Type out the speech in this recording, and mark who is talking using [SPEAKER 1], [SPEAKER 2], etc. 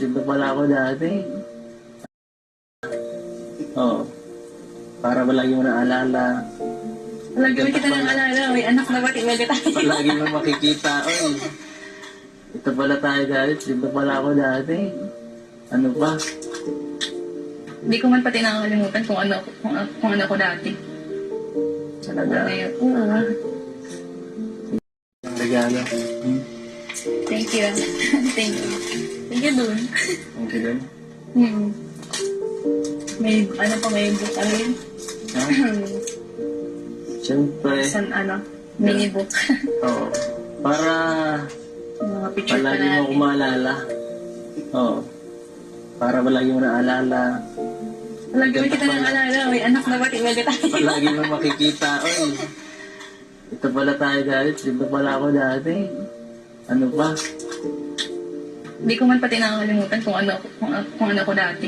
[SPEAKER 1] dito pala ako dati. Oo. Para palagi mo naalala.
[SPEAKER 2] Lagi mo kita nang alala, may anak na ba't iwaga tayo?
[SPEAKER 1] Palagi mo makikita. Oy, ito pala tayo dati. Dito pala ako dati. Ano ba?
[SPEAKER 2] Hindi ko man pati nakakalimutan kung ano ko dati.
[SPEAKER 1] Talaga.
[SPEAKER 2] Ngayon, oo.
[SPEAKER 1] Ang regalo.
[SPEAKER 2] Thank you. Thank you. Thank you dun.
[SPEAKER 1] Ang kilan.
[SPEAKER 2] May, may book, ano yun?
[SPEAKER 1] Ha? Siyempre.
[SPEAKER 2] Mini book.
[SPEAKER 1] Oo. Para
[SPEAKER 2] Mga picture pa
[SPEAKER 1] palagi mo
[SPEAKER 2] natin.
[SPEAKER 1] ako maalala. Oo. Para palagi mo naalala.
[SPEAKER 2] Lagi mo kita nang alala, may anak na ba't iwaga tayo?
[SPEAKER 1] Palagi mo makikita. Oy, ito pala tayo dati. Dito pala ako dati. Ano ba?
[SPEAKER 2] Hindi ko man pati nakakalimutan kung ano ko dati.